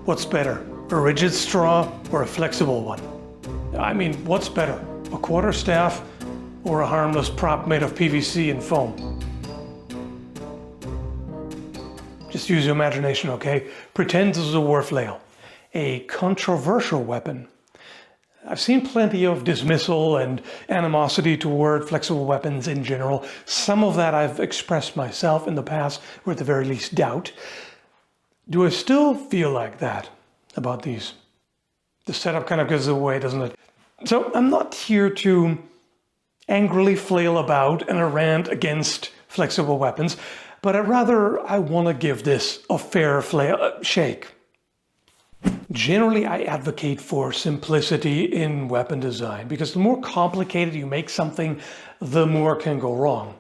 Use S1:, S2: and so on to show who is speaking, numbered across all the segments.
S1: What's better, a rigid straw or a flexible one? I mean, what's better, a quarterstaff or a harmless prop made of PVC and foam? Just use your imagination, okay? Pretend this is a war flail, a controversial weapon. I've seen plenty of dismissal and animosity toward flexible weapons in general. Some of that I've expressed myself in the past, or at the very least doubt. Do I still feel like that about these? The setup kind of gives it away, doesn't it? So I'm not here to angrily flail about in a rant against flexible weapons, but I want to give this a fair shake. Generally, I advocate for simplicity in weapon design because the more complicated you make something, the more can go wrong.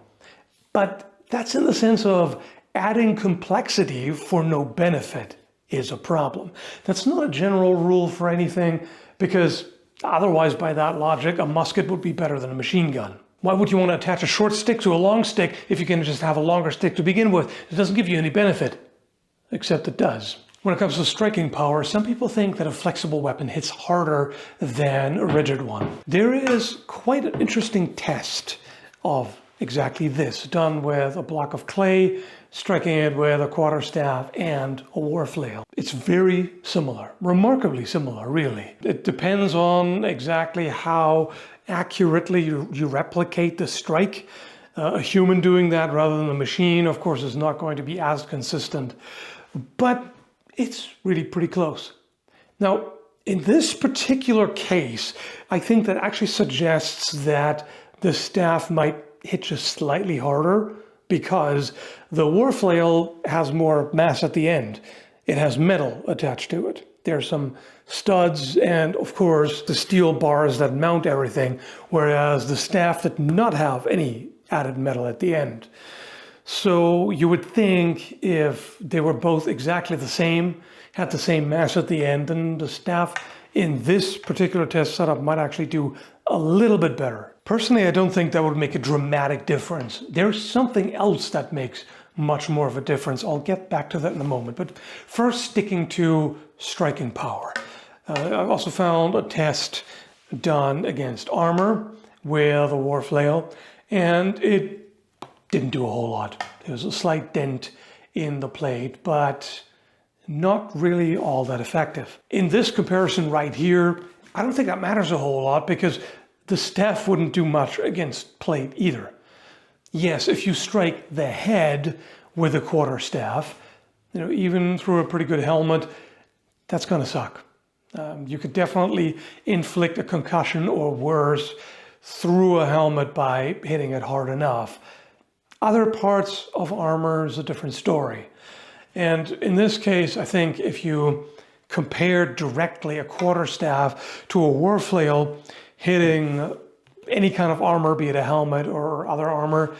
S1: But that's in the sense of adding complexity for no benefit is a problem. That's not a general rule for anything because otherwise, by that logic, a musket would be better than a machine gun. Why would you want to attach a short stick to a long stick if you can just have a longer stick to begin with? It doesn't give you any benefit, except it does. When it comes to striking power, some people think that a flexible weapon hits harder than a rigid one. There is quite an interesting test of exactly this, done with a block of clay, striking it with a quarterstaff and a war flail. It's very similar, remarkably similar, really. It depends on exactly how accurately you replicate the strike. A human doing that rather than a machine, of course, is not going to be as consistent, but it's really pretty close. Now, in this particular case, I think that actually suggests that the staff might hit just slightly harder because the war flail has more mass at the end. It has metal attached to it. There's some studs and, of course, the steel bars that mount everything, whereas the staff did not have any added metal at the end. So you would think if they were both exactly the same, had the same mass at the end, then the staff in this particular test setup might actually do a little bit better. Personally, I don't think that would make a dramatic difference. There's something else that makes much more of a difference. I'll get back to that in a moment. But first, sticking to striking power. I've also found a test done against armor with a war flail, and it didn't do a whole lot. There was a slight dent in the plate, but not really all that effective. In this comparison right here, I don't think that matters a whole lot because the staff wouldn't do much against plate either. Yes, if you strike the head with a quarterstaff, even through a pretty good helmet, that's gonna suck. You could definitely inflict a concussion or worse through a helmet by hitting it hard enough. Other parts of armor is a different story. And in this case, I think if you compare directly a quarterstaff to a war flail hitting any kind of armor, be it a helmet or other armor,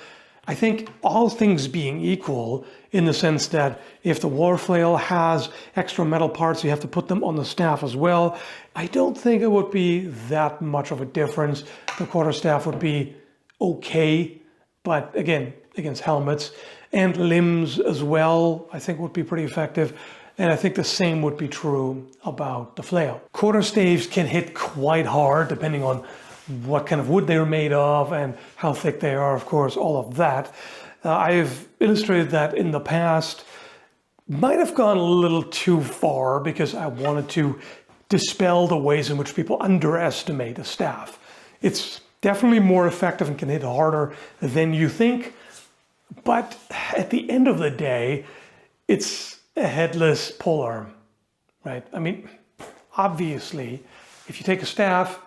S1: I think all things being equal, in the sense that if the war flail has extra metal parts, you have to put them on the staff as well. I don't think it would be that much of a difference. The quarterstaff would be okay, but again, against helmets and limbs as well, I think would be pretty effective. And I think the same would be true about the flail. Quarterstaves can hit quite hard depending on what kind of wood they're made of and how thick they are, of course, all of that. I've illustrated that in the past. Might have gone a little too far because I wanted to dispel the ways in which people underestimate a staff. It's definitely more effective and can hit harder than you think. But at the end of the day, it's a headless polearm, right? I mean, obviously, if you take a staff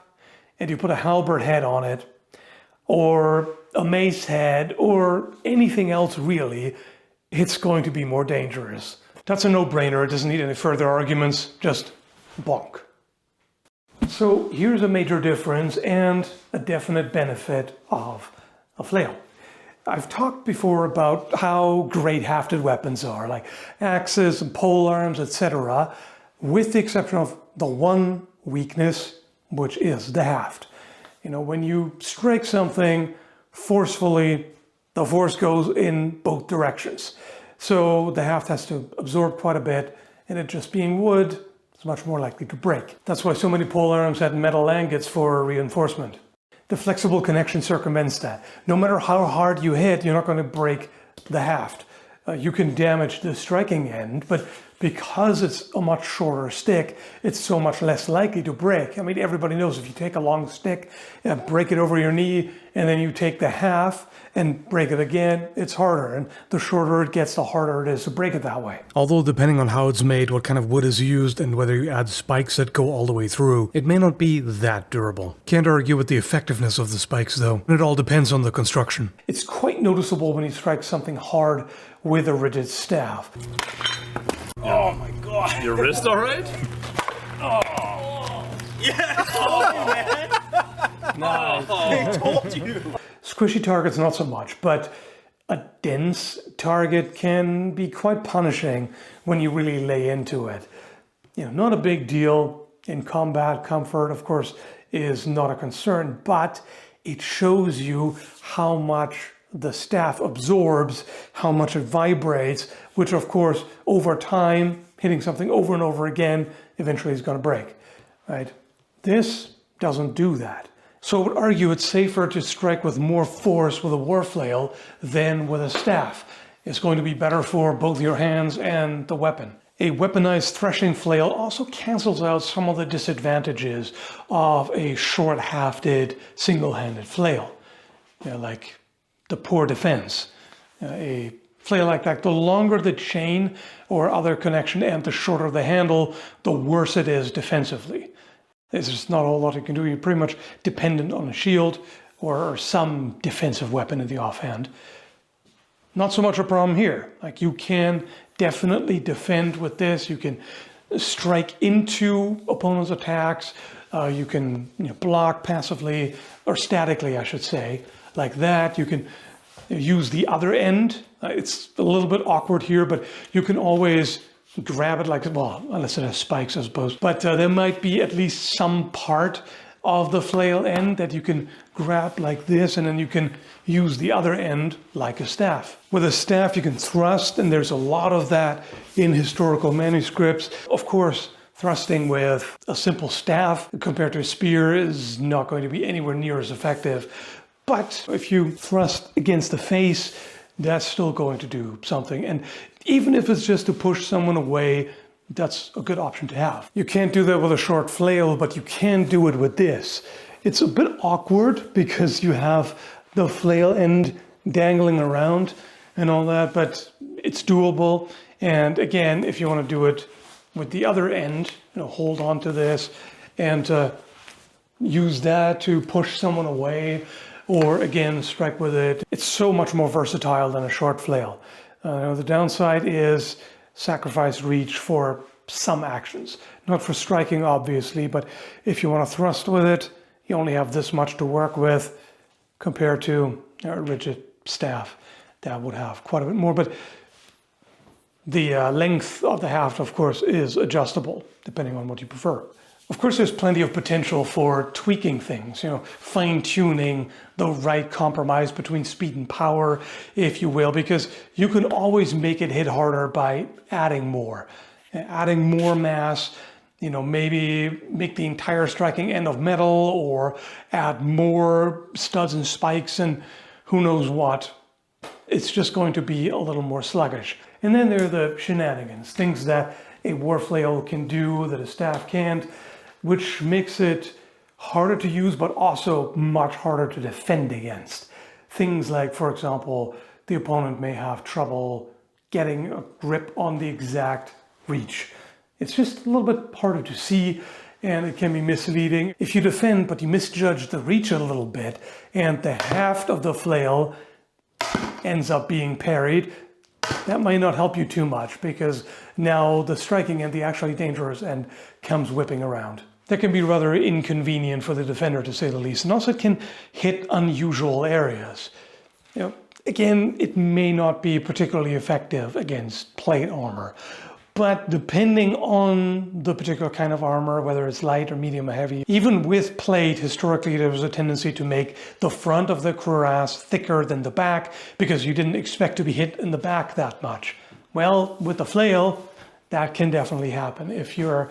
S1: and you put a halberd head on it, or a mace head, or anything else really, it's going to be more dangerous. That's a no-brainer. It doesn't need any further arguments, just bonk. So here's a major difference and a definite benefit of a flail. I've talked before about how great hafted weapons are, like axes and polearms, etc., with the exception of the one weakness, which is the haft. When you strike something forcefully, the force goes in both directions. So the haft has to absorb quite a bit, and it just being wood, it's much more likely to break. That's why so many polearms had metal langets for reinforcement. The flexible connection circumvents that. No matter how hard you hit, you're not going to break the haft. You can damage the striking end, but because it's a much shorter stick, it's so much less likely to break. I mean, everybody knows if you take a long stick and break it over your knee, and then you take the half and break it again, it's harder. And the shorter it gets, the harder it is to break it that way. Although depending on how it's made, what kind of wood is used, and whether you add spikes that go all the way through, it may not be that durable. Can't argue with the effectiveness of the spikes though. It all depends on the construction. It's quite noticeable when you strike something hard with a rigid staff.
S2: Oh my god. Your wrist alright? Oh. Yes! Oh, man!
S1: Nice.
S2: I told you!
S1: Squishy targets not so much, but a dense target can be quite punishing when you really lay into it. You know, not a big deal in combat. Comfort, of course, is not a concern, but it shows you how much the staff absorbs, how much it vibrates, which of course over time, hitting something over and over again, eventually is going to break, right? This doesn't do that. So I would argue it's safer to strike with more force with a war flail than with a staff. It's going to be better for both your hands and the weapon. A weaponized threshing flail also cancels out some of the disadvantages of a short hafted single-handed flail, like the poor defense. A flail like that, the longer the chain or other connection and the shorter the handle, the worse it is defensively. There's just not a whole lot you can do. You're pretty much dependent on a shield or some defensive weapon in the offhand. Not so much a problem here. Like, you can definitely defend with this. You can strike into opponents' attacks. You can block passively, or statically, I should say, like that. You can use the other end. It's a little bit awkward here, but you can always grab it like, well, unless it has spikes, I suppose. But there might be at least some part of the flail end that you can grab like this, and then you can use the other end like a staff. With a staff, you can thrust, and there's a lot of that in historical manuscripts. Of course, thrusting with a simple staff compared to a spear is not going to be anywhere near as effective. But if you thrust against the face, that's still going to do something. And even if it's just to push someone away, that's a good option to have. You can't do that with a short flail, but you can do it with this. It's a bit awkward because you have the flail end dangling around and all that, but it's doable. And again, if you want to do it with the other end, hold on to this and use that to push someone away, or again, strike with it. It's so much more versatile than a short flail. The downside is sacrifice reach for some actions. Not for striking, obviously, but if you want to thrust with it, you only have this much to work with compared to a rigid staff that would have quite a bit more. But the length of the haft, of course, is adjustable depending on what you prefer. Of course, there's plenty of potential for tweaking things, fine-tuning the right compromise between speed and power, if you will, because you can always make it hit harder by adding more mass, maybe make the entire striking end of metal, or add more studs and spikes and who knows what. It's just going to be a little more sluggish. And then there are the shenanigans, things that a war flail can do that a staff can't, which makes it harder to use, but also much harder to defend against. Things like, for example, the opponent may have trouble getting a grip on the exact reach. It's just a little bit harder to see, and it can be misleading. If you defend, but you misjudge the reach a little bit, and the haft of the flail ends up being parried, that might not help you too much, because now the striking end, the actually dangerous end, comes whipping around. That can be rather inconvenient for the defender, to say the least, and also it can hit unusual areas. Again, it may not be particularly effective against plate armor, but depending on the particular kind of armor, whether it's light or medium or heavy, even with plate, historically there was a tendency to make the front of the cuirass thicker than the back because you didn't expect to be hit in the back that much. Well, with the flail, that can definitely happen. If you're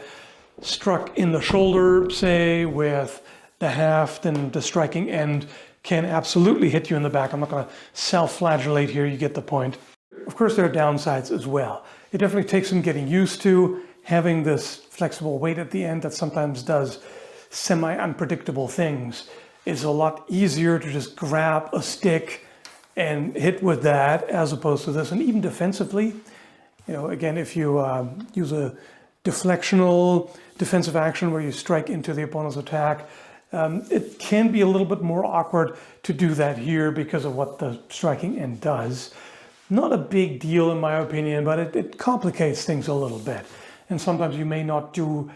S1: struck in the shoulder, say, with the haft and the striking end, can absolutely hit you in the back. I'm not going to self-flagellate here, you get the point. Of course, there are downsides as well. It definitely takes some getting used to having this flexible weight at the end that sometimes does semi-unpredictable things. It's a lot easier to just grab a stick and hit with that as opposed to this. And even defensively, you know, again, if you use a deflectional defensive action where you strike into the opponent's attack, it can be a little bit more awkward to do that here because of what the striking end does. Not a big deal in my opinion, but it complicates things a little bit. And sometimes you may not do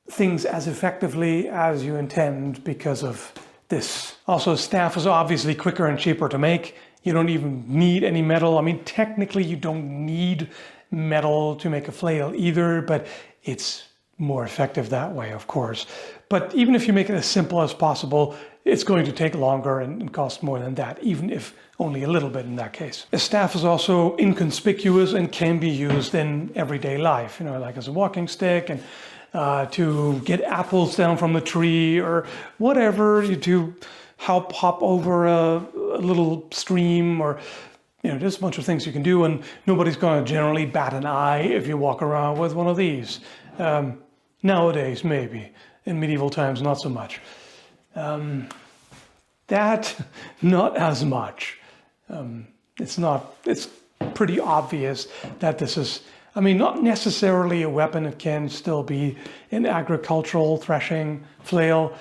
S1: things as effectively as you intend because of this. Also, staff is obviously quicker and cheaper to make. You don't even need any metal. I mean, technically you don't need metal to make a flail either, but it's more effective that way, of course. But even if you make it as simple as possible, it's going to take longer and cost more than that, even if only a little bit in that case. A staff is also inconspicuous and can be used in everyday life, you know, like as a walking stick and to get apples down from the tree or whatever, to help hop over a little stream, or you know, just a bunch of things you can do, and nobody's going to generally bat an eye if you walk around with one of these. Nowadays, maybe. In medieval times, not so much. That, not as much. It's pretty obvious that this is, I mean, not necessarily a weapon. It can still be an agricultural threshing flail,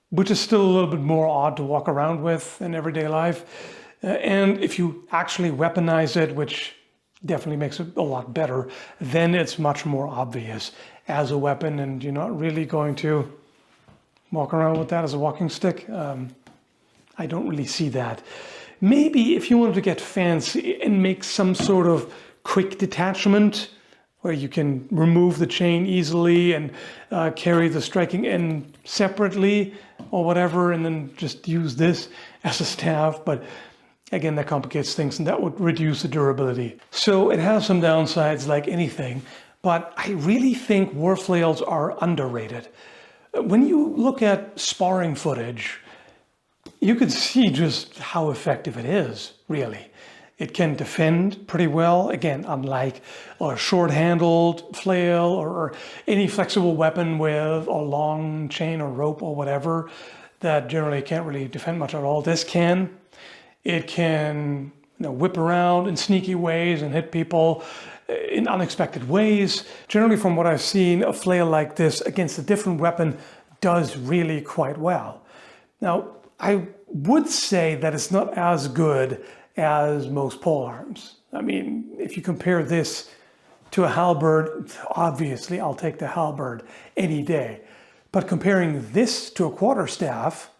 S1: which is still a little bit more odd to walk around with in everyday life. And if you actually weaponize it, which definitely makes it a lot better, then it's much more obvious as a weapon, and you're not really going to walk around with that as a walking stick. I don't really see that. Maybe if you wanted to get fancy and make some sort of quick detachment where you can remove the chain easily and carry the striking end separately or whatever, and then just use this as a staff. But again, that complicates things and that would reduce the durability. So it has some downsides like anything, but I really think war flails are underrated. When you look at sparring footage, you can see just how effective it is, really. It can defend pretty well, again, unlike a short-handled flail or any flexible weapon with a long chain or rope or whatever that generally can't really defend much at all. This can. It can, you know, whip around in sneaky ways and hit people in unexpected ways. Generally, from what I've seen, a flail like this against a different weapon does really quite well. Now, I would say that it's not as good as most polearms. I mean, if you compare this to a halberd, obviously I'll take the halberd any day. But comparing this to a quarterstaff,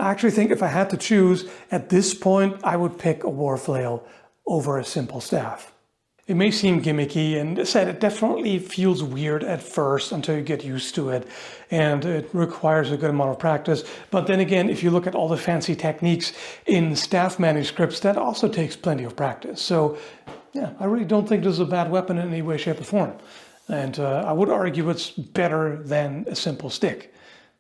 S1: I actually think if I had to choose at this point, I would pick a war flail over a simple staff. It may seem gimmicky, and as I said, it definitely feels weird at first until you get used to it, and it requires a good amount of practice. But then again, if you look at all the fancy techniques in staff manuscripts, that also takes plenty of practice. So yeah, I really don't think this is a bad weapon in any way, shape, or form. And I would argue it's better than a simple stick.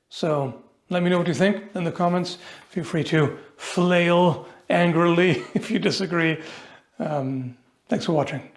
S1: So let me know what you think in the comments. Feel free to flail angrily if you disagree. Thanks for watching.